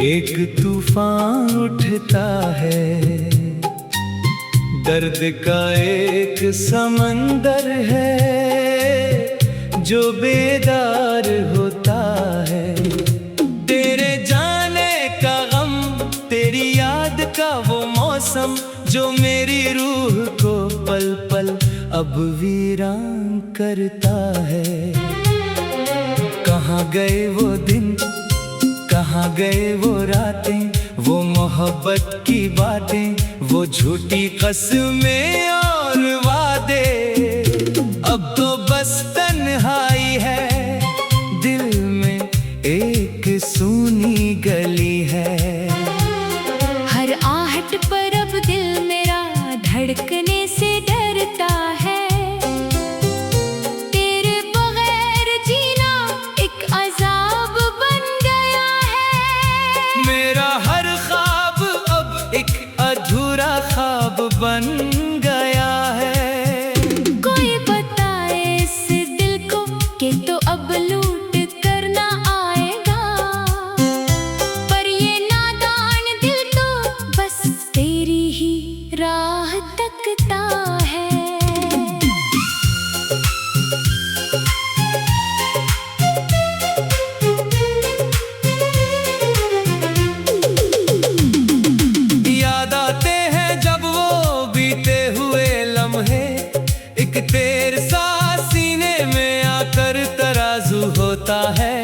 एक तूफान उठता है, दर्द का एक समंदर है जो बेदार होता है। तेरे जाने का गम, तेरी याद का वो मौसम जो मेरी रूह को पल पल अब वीरान करता है। कहाँ गए वो दिन, कहाँ गए वो रातें, वो मोहब्बत की बातें, वो झूठी कसमें और वादे। अब तो बस तन्हाई है, दिल में एक सूनी गली है। हर आहट पर अब दिल मेरा धड़कने से डरता है। तेरे बगैर जीना एक अजाब बन गया है। मेरा हर ख्वाब अब एक अधूरा ख्वाब बन गया है। कोई बताए इस दिल को कि तो अब लूट करना आएगा, पर ये नादान दिल तो बस तेरी ही राह तकता है। याद आते हैं जब वो बीते हुए लम्हे, एक तेर सा सीने में आकर तराजू होता है।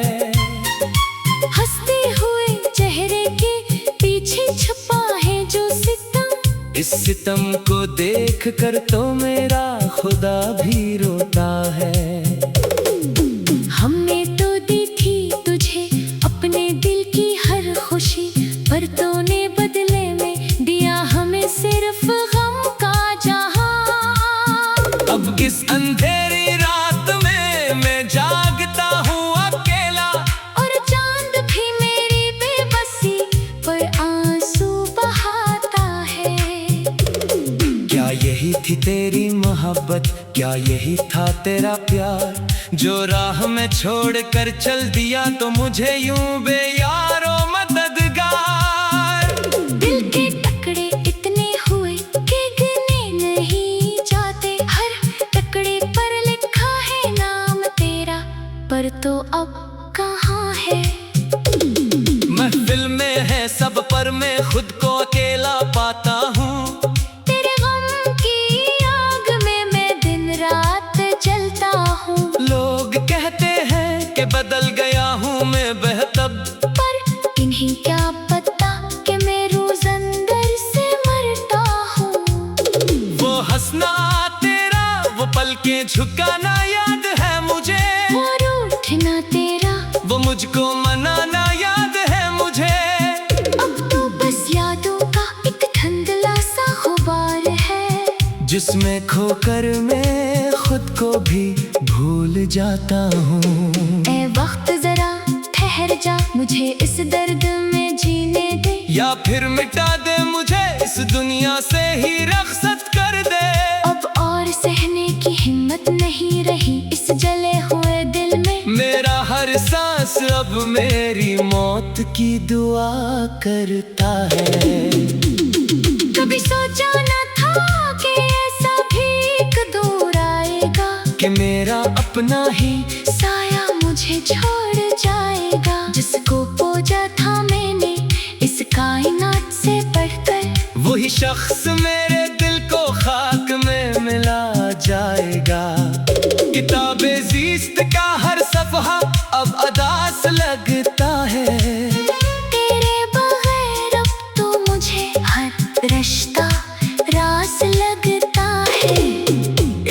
हंसते हुए चेहरे के पीछे छुपा है जो सितम, इस सितम को देख कर तो मेरा खुदा भी रोता है। हमने तो दी थी तुझे अपने दिल की हर खुशी, पर तूने बदले में दिया हमें सिर्फ गम का जहां। अब इस अंधेरी रात में मैं जागता हूँ अकेला, और चांद भी मेरी बेबसी पर आंसू बहाता है। क्या यही थी तेरी मोहब्बत, क्या यही था तेरा प्यार, जो राह में छोड़ कर चल दिया तो मुझे यूं बेयारो मददगार। दिल के टुकड़े इतने हुए कि गिने नहीं जाते, हर टुकड़े पर लिखा है नाम तेरा, पर तो अब कहाँ है। महफिल में है सब पर मैं खुद को अकेला पाता हूँ। तेरे गम की आग में मैं दिन रात जलता हूँ। लोग कहते हैं कि बदल गया हूँ मैं बेहतर, पर इन्हीं क्या पता कि मैं रोज अंदर से मरता हूँ। वो हंसना तेरा, वो पलकें झुकाना याद है मुझे, वो रूठना तेरा, वो मुझको मनाना याद है मुझे। अब तो बस यादों का एक धुंधला सा गुबार है, जिसमें खोकर मैं खुद को भी भूल जाता हूँ। ए वक्त जरा ठहर जा, मुझे इस दर्द में जीने दे, या फिर मिटा दे मुझे इस दुनिया से ही रख्सत कर दे। अब और सहने की हिम्मत नहीं रही इस जले हुए दिल में। मेरा हर सांस अब मेरी मौत की दुआ करता है। कभी सोचा न था कि ऐसा भी एक दौर आएगा, कि मेरा अपना ही साया मुझे छोड़ जाएगा। जिसको पूजा था मैंने इस कायनात से बढ़कर, वही शख्स मेरे दिल को खाक में मिला जाएगा। किताबे ज़िस्त का हर सफ़हा अब अदास लगता है। तेरे बगैर अब तो मुझे हर रिश्ता रास लगता है।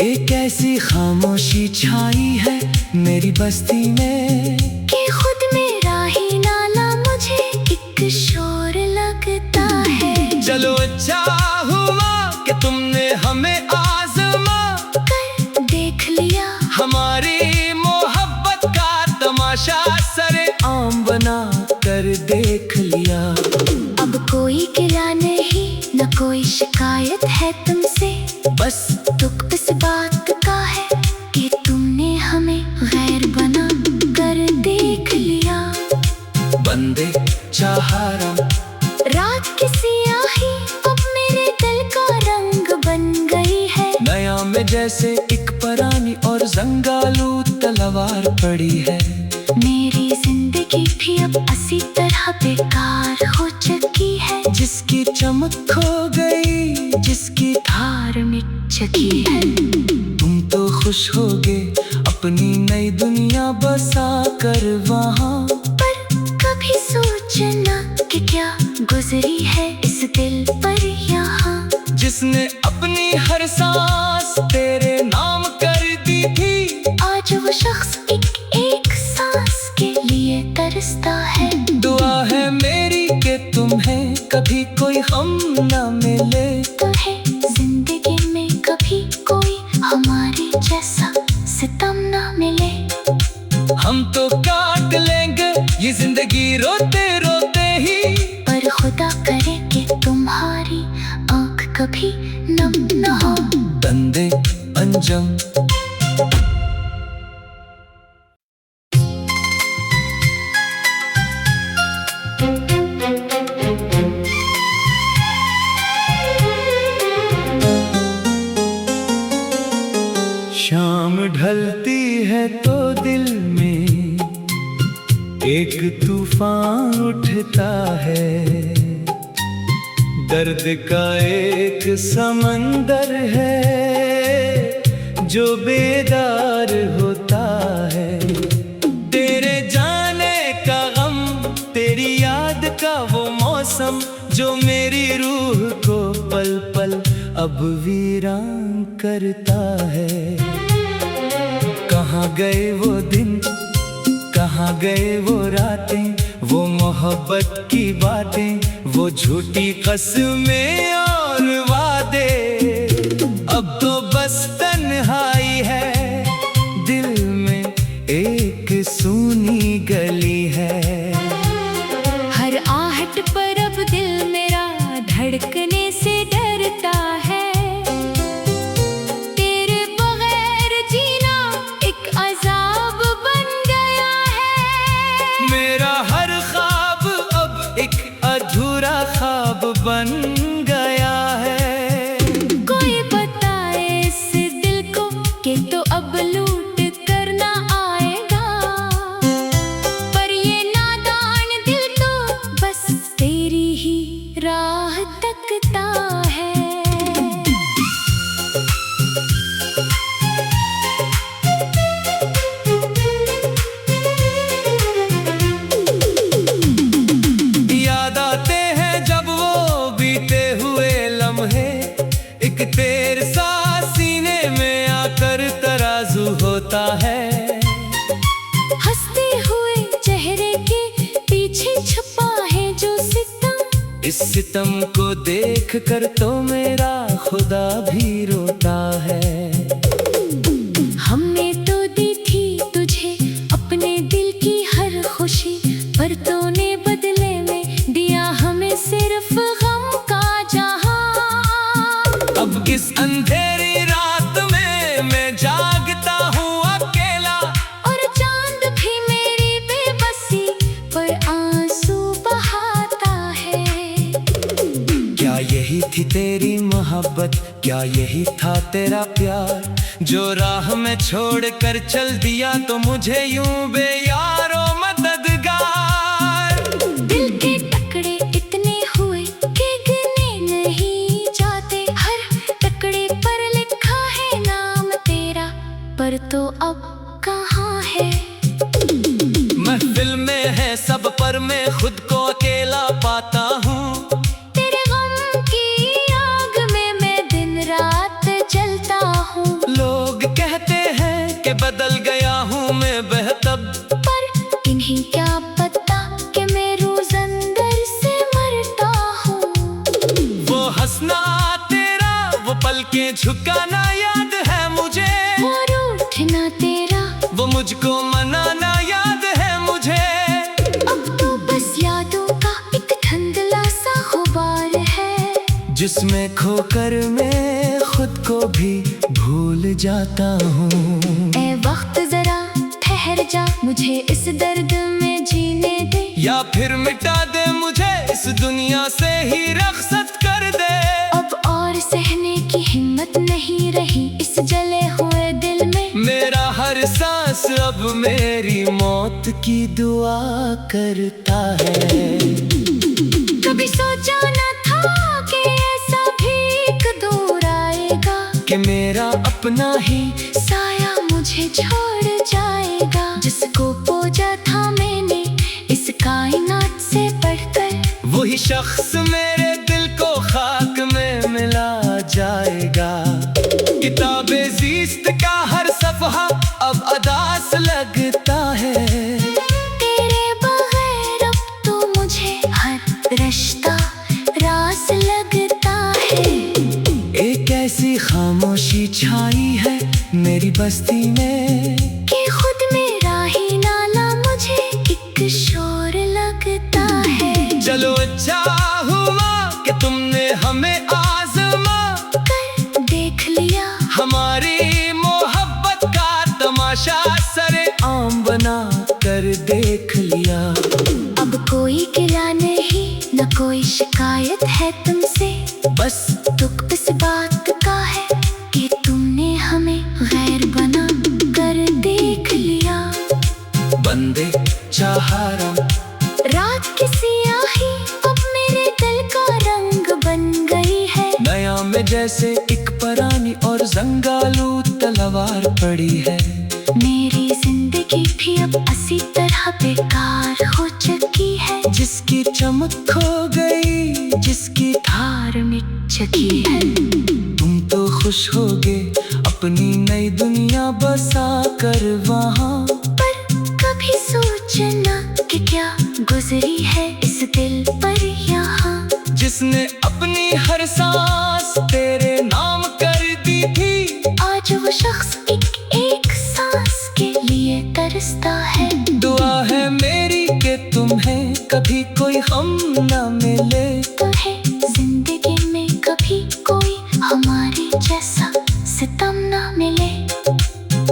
एक ऐसी खामोशी छाई है मेरी बस्ती में, कि खुद मेरा ही नाला मुझे एक शोर लगता है। चलो अच्छा हुआ कि तुमने हमें आज़मा कर देख लिया, हमारी मोहब्बत का तमाशा सरे आम बना कर देख लिया। अब कोई गिला नहीं, न कोई शिकायत है तुमसे, बस दुख इस बात का है कि तुमने हमें गैर बना कर देख लिया। बंदे चाहा रंग। रात की सियाही अब मेरे दिल का रंग बन गई है। नया में जैसे एक परानी और जंगालू तलवार पड़ी है। मेरी जिंदगी भी अब इसी तरह बेकार हो चुकी है। जिसकी चमक खो गई, जिसकी धार मिट चुकी है। तुम तो खुश होगे अपनी नई दुनिया बसा कर वहाँ, पर कभी सोचना कि क्या गुजरी है इस दिल पर यहाँ। जिसने अपनी हर सांस तेरे नाम कर दी थी, आज वो शख्स एक सांस के लिए तरसता है। दुआ है मेरी कि तुम्हें कभी कोई गम न मिले। तुम्हें जिंदगी में कभी कोई हमारे जैसा सितम न मिले। हम तो काट लेंगे ये जिंदगी रोते रोते ही, पर खुदा करे कि तुम्हारी आँख कभी नम न हो। बंदे अंजम। शाम ढलती है तो दिल में एक तूफान उठता है। दर्द का एक समंदर है जो बेदार होता है। तेरे जाने का गम, तेरी याद का वो मौसम जो मेरी रूह को पल पल अब वीरान करता है। कहाँ गए वो दिन, कहाँ गए वो रातें, वो मोहब्बत की बातें, वो झूठी कसमें और वादे। अब तो बस तन्हाई है, दिल में एक सूनी गली है। हर आहट पर अब दिल मेरा धड़कने से डरता है। तेरे बगैर जीना एक अजाब बन गया है। मेरा हर ख्वाब अब एक अधूरा ख्वाब बन गया है। कोई बताए इस दिल को कि तो अब लूट करना आएगा। पर ये नादान दिल तो बस तेरी ही राह तकता है। याद आते हैं जब वो बीते हुए लम्हे, एक तेर सा सीने में आकर तराजू होता है। हंसते हुए चेहरे के पीछे छुपा है जो सितम। इस सितम को देख कर तो मेरा खुदा भी रोता है। हमने तो दी थी तुझे अपने दिल की हर खुशी, पर तूने बदले में दिया हमें सिर्फ गम का जहां। अब इस अंधेरी रात में मैं जागता हूँ अकेला, और चांद भी मेरी बेबसी पर आंसू बहाता है। क्या यही थी तेरी मोहब्बत, क्या यही था तेरा प्यार, जो राह में छोड़ कर चल दिया तो मुझे यूं बेयारो मददगार। दिल के टुकड़े इतने हुए कि गिने नहीं जाते। हर टुकड़े पर लिखा है नाम तेरा, पर तो अब कहाँ है। महफिल में है सब पर मैं खुद को अकेला पाता हूँ। तेरे गम की आग में मैं दिन रात जलता हूँ। लोग कहते हैं कि बदल गया हूँ मैं बेहतब, पर इन्हें क्या पता कि मैं रोज अंदर से मरता हूँ। वो हंसना तेरा, वो पलकें झुकाना याद है मुझे। वो रूठना तेरा, वो मुझको मनाना याद है मुझे। अब तो बस यादों का एक धुंधला सा गुबार है, जिसमें खोकर मैं खुद को भी भूल जाता हूँ। ए वक्त जरा ठहर जा, मुझे इस दर्द में जीने दे। या फिर मिटा दे दुनिया से ही रखसत कर दे। अब और सहने की हिम्मत नहीं रही इस जले हुए दिल में। मेरा हर सांस अब मेरी मौत की दुआ करता है। कभी सोचा न था कि ऐसा भी एक दौर आएगा, कि मेरा अपना ही साया मुझे छोड़ जाएगा। जिसको पूजा था मैंने इस कायनात से बढ़कर, वही शख्स मेरे दिल को खाक में मिला जाएगा। किताबे ज़िस्त का हर सफ़हा अब अदास लगता है। तेरे बगैर अब तो मुझे हर रिश्ता रास लगता है। एक ऐसी खामोशी छाई है मेरी बस्ती में, कि खुद मेरा ही नाला मुझे एक शोर लगता है। चलो अच्छा हुआ कि तुमने हमें आज़मा कर देख लिया, हमारी मोहब्बत का तमाशा सरे आम बना कर देख लिया। अब कोई गिला नहीं न कोई शिकायत है तुमसे, बस दुख इस बात का है कि तुमने हमें गैर बना कर देख लिया। बंदे चाहारम रात की सियाही अब मेरे दिल का रंग बन गई है। नया में जैसे एक परानी और जंगालू तलवार पड़ी है। मेरी जिंदगी भी अब इसी तरह बेकार हो चुकी है। जिसकी चमक खो गई, जिसकी धार मिट चुकी है। तुम तो खुश होगे अपनी नई दुनिया बसा कर वहाँ, पर कभी सोचना कि क्या गुजरी है इस दिल पर यहाँ। जिसने अपनी हर सांस तेरे नाम कर दी थी, आज वो शख्स एक एक सांस के लिए तरसता है। दुआ है मेरी कि तुम्हें कभी कोई गम न मिले। तुम्हें जिंदगी में कभी कोई हमारे जैसा सितम ना मिले।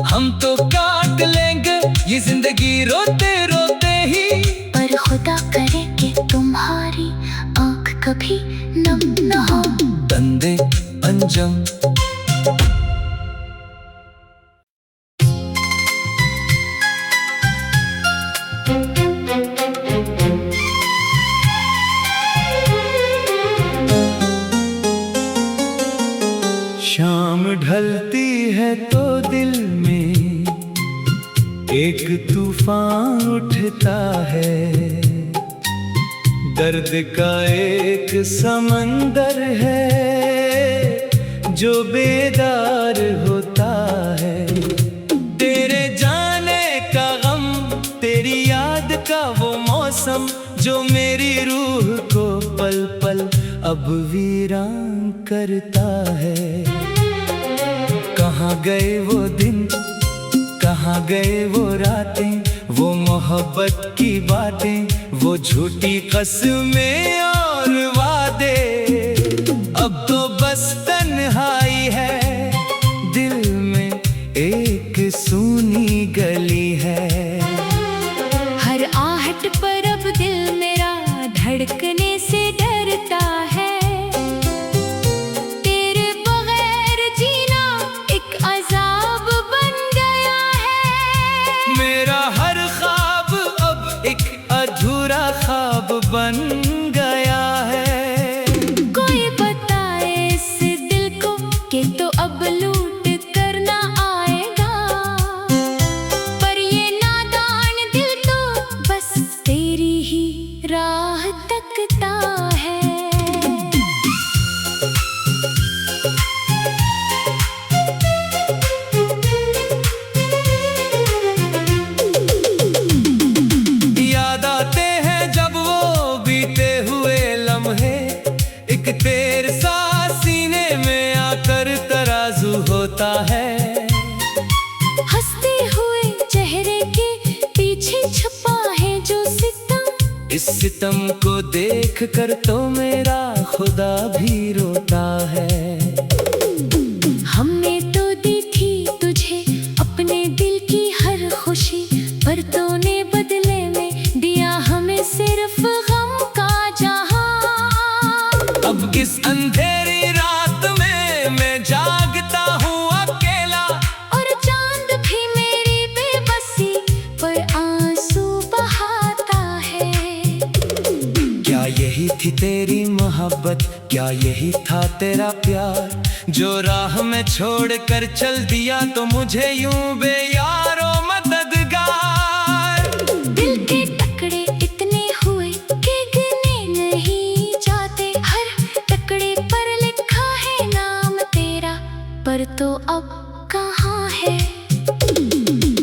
हम तो काट लेंगे ये जिंदगी रोते रोते ही, पर खुदा करे कि तुम्हारी आँख कभी नम न हो। बंदे अंजम शाम ढलती है तो दिल में एक तूफान उठता है। दर्द का एक समंदर है जो बेदार होता है। तेरे जाने का गम, तेरी याद का वो मौसम जो मेरी रूह को पल पल अब वीरान करता है। कहाँ गए वो दिन, कहाँ गए वो रातें, वो मोहब्बत की बातें, वो झूठी कसमें और वादे। अब तो बस तन्हाई है, दिल में एक सूनी गली है। हर आहट पर अब दिल मेरा धड़कने से डरता है। तेरे बगैर जीना एक अजाब बन गया है। मेरा हर ख्वाब अब एक अधूरा ख्वाब बन गया है। कोई बताए इस दिल को कि तो अब लूट करना आएगा, पर ये नादान दिल तो बस तेरी ही राह तकता है। याद आते हैं जब वो बीते हुए लम्हे, एक तेर सा सीने में आकर तराजू होता है। हंसते हुए चेहरे के पीछे छुपा है जो सितम, इस सितम को देख कर तो मेरा खुदा भी रोता है। हमने तो दी थी तुझे अपने दिल की हर खुशी, पर तूने बदले में दिया हमें सिर्फ गम का जहां। यही थी तेरी मोहब्बत, क्या यही था तेरा प्यार, जो राह में छोड़ कर चल दिया तो मुझे यूं बेयारो मददगार। दिल के टुकड़े इतने हुए कि गिने नहीं जाते, हर टुकड़े पर लिखा है नाम तेरा, पर तो अब कहाँ है।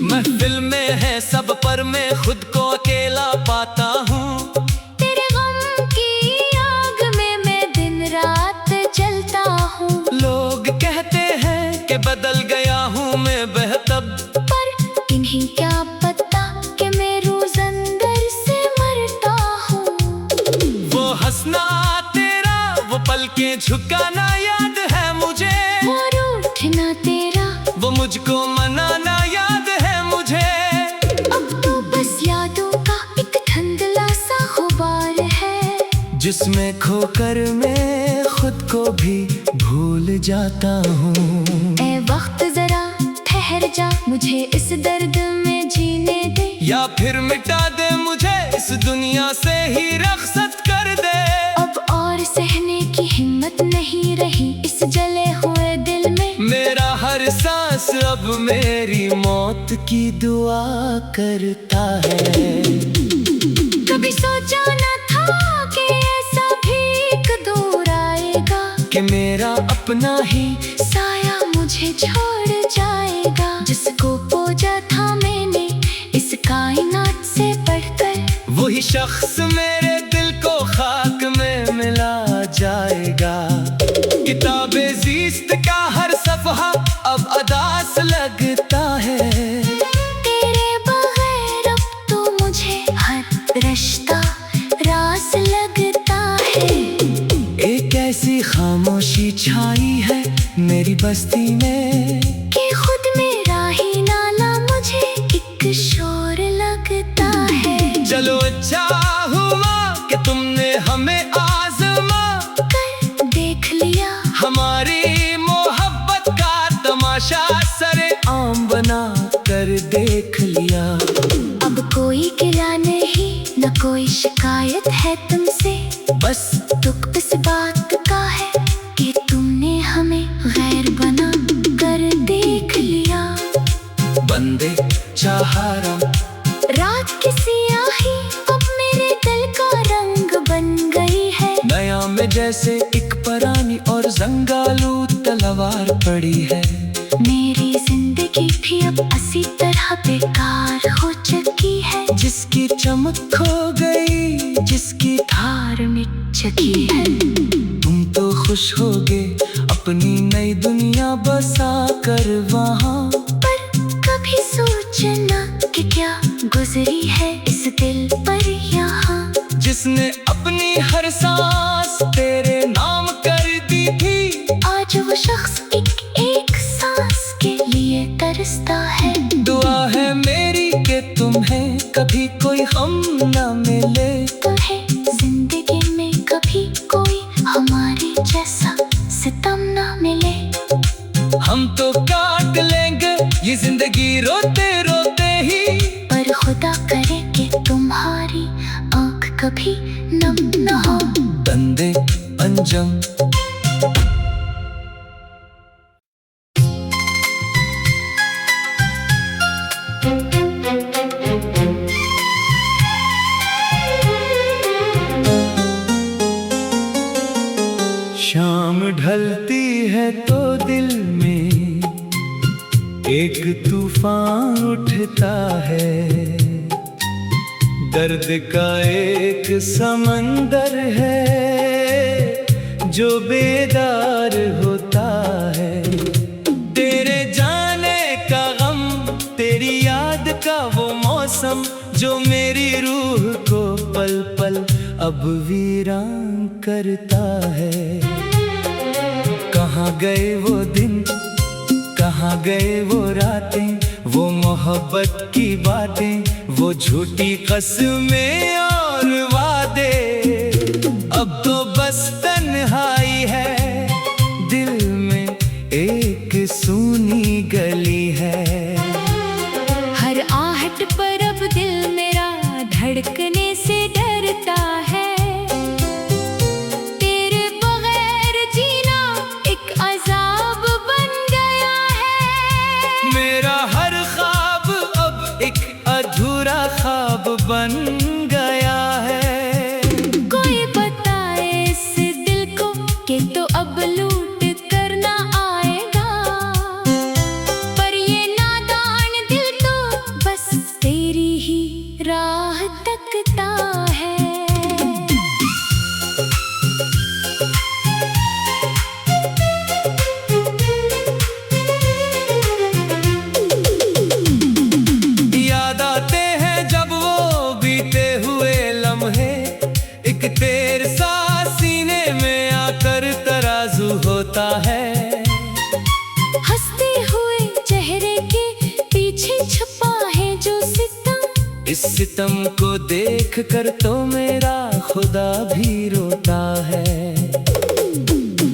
महफिल में है सब पर मैं खुद को अकेला पाता हूँ, तेरे गम की आग में मैं दिन रात जलता हूँ। लोग कहते हैं कि बदल गया हूँ मैं बेहतब, पर इन्हें क्या पता कि मैं रोज अंदर से मरता हूँ। वो हंसना तेरा, वो पलकें झुकाना याद है मुझे, वो रूठना तेरा, वो मुझको मनाना याद है मुझे। अब तो बस यादों का एक धुंधला सा गुबार है, जिसमें खोकर मैं खुद को भी भूल जाता हूँ। ऐ वक्त जरा ठहर जा, मुझे इस दर्द में जीने दे, या फिर मिटा दे मुझे इस दुनिया से ही रख्सत कर दे। अब और सहने की हिम्मत नहीं रही इस जले हुए दिल में। मेरा हर सांस अब मेरी मौत की दुआ करता है। कभी सोचा न था कि ऐसा भी एक दौर आएगा, कि मेरा अपना ही साया मुझे छोड़ जाएगा। जिसको पूजा था मैंने इस कायनात से बढ़कर, वही शख्स मेरे दिल को खाक में मिला जाएगा। किताबे ज़ीस्त का हर सफ़हा अब अदास लगता है, तेरे बगैर अब तो मुझे हर रिश्ता रास लगता है। एक ऐसी खामोशी छाई है मेरी बस्ती में, कि खुद मेरा ही नाला मुझे एक शोर लगता है। चलो अच्छा हुआ कि तुमने हमें आज़मा कर देख लिया, हमारी मोहब्बत का तमाशा सरे आम बना कर देख लिया। अब कोई गिला नहीं न कोई शिकायत है तुमसे, बस दुख इस बात का है कि तुमने हमें गैर बना कर देख लिया। बंदे चाहारा रात की सियाही अब मेरे दिल का रंग बन गई है, नया में जैसे एक पुरानी और जंगालू तलवार पड़ी है। मेरी जिंदगी भी अब इसी तरह बेकार हो चुकी है, जिसकी चमक खो गई, जिसकी धार मिट चुकी है। तुम तो खुश होगे अपनी नई दुनिया बसा कर वहाँ, पर कभी सोचना कि क्या गुजरी है इस दिल पर यहाँ, जिसने अपनी हर सांस तेरे नाम कर दी थी। आज वो शख्स एक सांस के लिए तरसता है। दुआ है मेरी कि तुम्हें कभी कोई गम न मिले, तुम्हें जिंदगी में कभी कोई हमारे जैसा सितम न मिले। हम तो काट लेंगे ये जिंदगी रोते रोते ही, पर खुदा करे कि तुम्हारी आँख कभी नम न हो। बंदे अंजम शाम ढलती है तो दिल में एक तूफान उठता है, दर्द का एक समंदर है जो बेदार होता है। तेरे जाने का गम, तेरी याद का वो मौसम जो मेरी रूह को पल पल अब वीरान करता है। कहाँ गए वो दिन, कहाँ गए वो रातें, वो मोहब्बत की बातें, वो झूठी कसमें और वादे। अब तो बस तन्हाई है, दिल में एक सूनी गली है। हर आहट पर अब दिल मेरा धड़कने से डरता है। सितम को देख कर तो मेरा खुदा भी रोता है।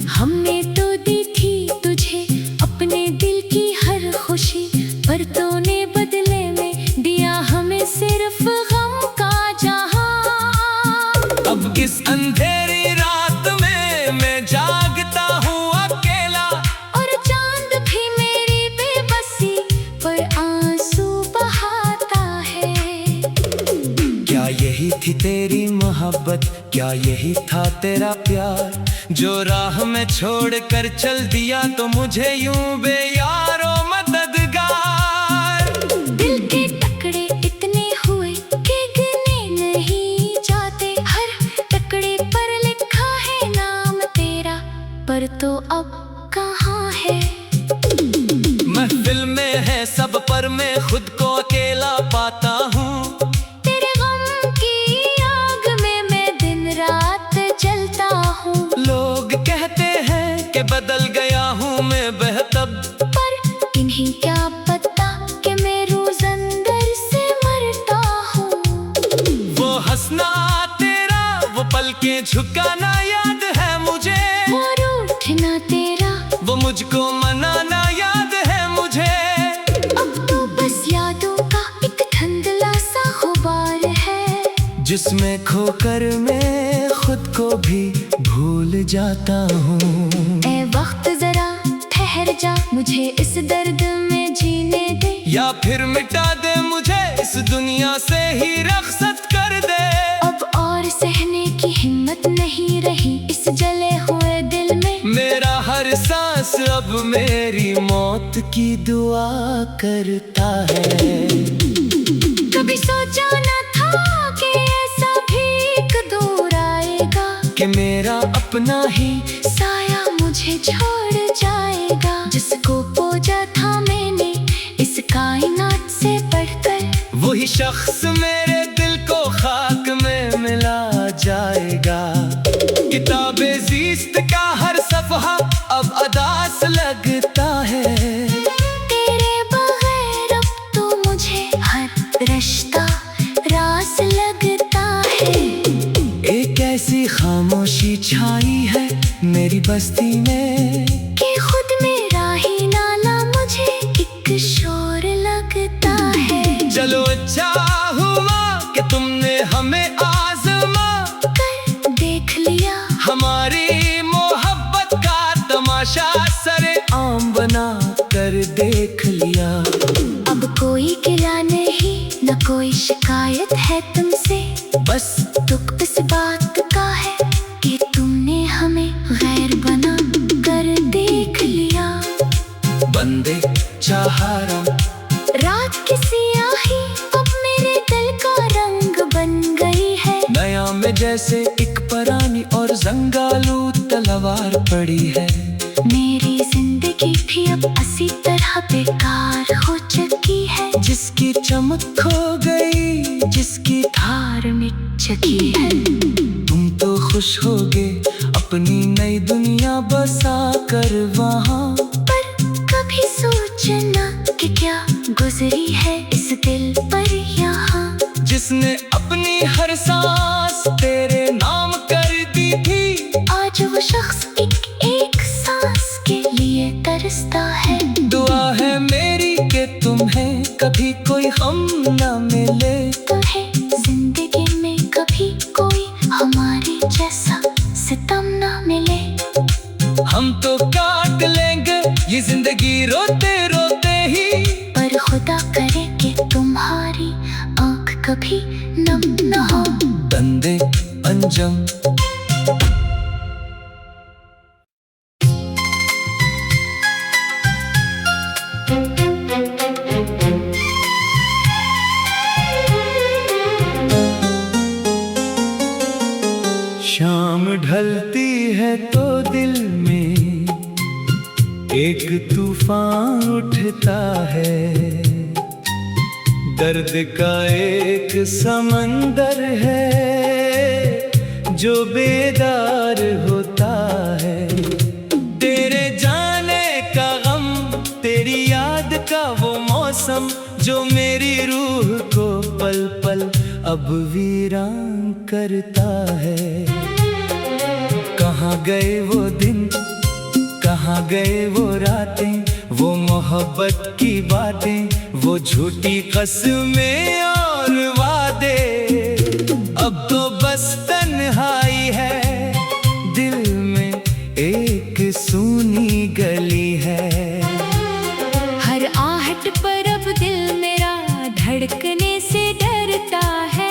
हमने तो दी थी तुझे अपने दिल की हर खुशी, पर तूने बदले में दिया हमें सिर्फ गम का जहां। अब इस अंधेरी रात में मैं जागता हूँ अकेला, और चांद भी मेरी बेबसी पर आंसू बहाता है। क्या यही थी तेरी मोहब्बत, क्या यही था तेरा प्यार, जो राह में छोड़ कर चल दिया तो मुझे यूं बेयारो मददगार। दिल के टुकड़े इतने हुए कि गिने नहीं जाते, हर टुकड़े पर लिखा है नाम तेरा, पर तो अब कहाँ है। महफिल में है सब पर मैं खुद को अकेला पाता हूँ। तेरे गम की आग में मैं दिन रात जलता हूँ। लोग कहते हैं कि बदल गया हूँ मैं बेहतब, पर इन्हें क्या पता कि मैं रोज अंदर से मरता हूँ। वो हंसना तेरा, वो पलकें झुकाना याद है मुझे, और उठना तेरा, वो मुझको मनाना याद है मुझे। अब तो बस यादों का एक धुंधला सा गुबार है, जिसमें खोकर मैं खुद को भी भूल जाता हूँ। ए वक्त जरा ठहर जा, मुझे इस दर्द में जीने दे, या फिर मिटा दे मुझे इस दुनिया से ही रख्सत कर दे। अब और सहने की हिम्मत नहीं रही इस जले हुए दिल में। मेरा हर सांस अब मेरी मौत की दुआ करता है। कभी सोचा न था कि ऐसा भी एक दौर आएगा, कि मेरा अपना ही साया मुझे छोड़ जाएगा। जिसको पूजा था मैंने इस कायनात से बढ़कर, वही शख्स मेरे दिल को खाक में मिला जाएगा। किताबे ज़ीस्त का हर सफ़हा अब अदास लगता है। तेरे बगैर अब तो मुझे हर रिश्ता रास लगता है। एक ऐसी खामोशी छाई है मेरी बस्ती में, कि खुद मेरा ही नाला मुझे एक शोर लगता है। चलो अच्छा हुआ कि तुमने हमें आज़मा कर देख लिया, हमारी मोहब्बत का तमाशा सरे आम बना कर देख लिया। अब कोई गिला नहीं, न कोई शिकायत है तुमसे, बस दुख इस बात का है कि तुमने हमें गैर बना कर देख लिया। बंदे चाहारा रात की सियाही अब मेरे दिल का रंग बन गई है। नया में जैसे एक परानी और जंगालू तलवार पड़ी है। मेरी जिंदगी भी अब इसी तरह बेकार हो चुकी है। जिसकी चमक खो गई, जिसकी धार मिट चुकी है। तुम तो खुश होगे अपनी नई दुनिया बसा कर वहाँ, पर कभी सोचना कि क्या गुजरी है इस दिल पर यहाँ। जिसने अपनी हर सांस तेरे नाम कर दी थी, आज वो शख्स एक सांस के लिए तरसता है। दुआ है मेरी कि तुम्हें कभी कोई गम न मिले, तुम्हें जिंदगी में कभी कोई हमारे जैसा सितम न मिले। हम तो काट लेंगे ये जिंदगी रोते रोते ही, पर खुदा करे कि तुम्हारी आँख कभी नम न हो। बंदे अंजम। शाम ढलती है तो दिल में एक तूफान उठता है। दर्द का एक समंदर है जो बेदार होता है। तेरे जाने का गम, तेरी याद का वो मौसम जो मेरी रूह को पल पल वीरान करता है। कहाँ गए वो दिन, कहाँ गए वो रातें, वो मोहब्बत की बातें, वो झूठी कसमें और वादे। अब तो बस तन्हाई है, दिल में एक सूनी गली है। हर आहट पर अब दिल मेरा धड़कने से डरता है।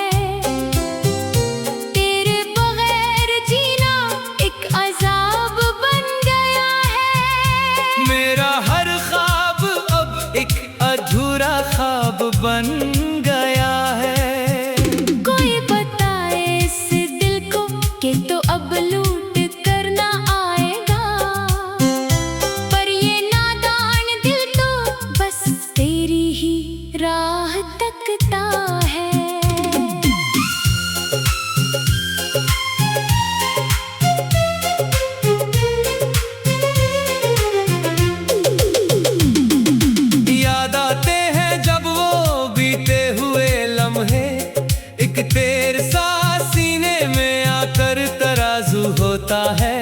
तेरे बगैर जीना एक अजाब बन गया है। मेरा हर ख्वाब अब एक अधूरा ख्वाब बन गया है। कोई बताए इस दिल को कि तो अब लूट करना आएगा। पर ये नादान दिल तो बस तेरी ही राह तकता है। याद आते हैं जब वो बीते हुए लम्हे, एक तेर सा सीने में आकर तराजू होता है।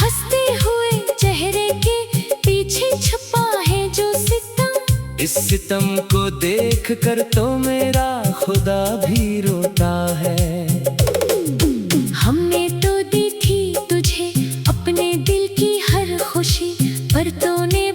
हंसते हुए चेहरे के पीछे छुपा है जो सितम, इस सितम को देख कर तो मेरा खुदा भी रोता है। हमने तो दी थी तुझे अपने दिल की हर खुशी, पर तूने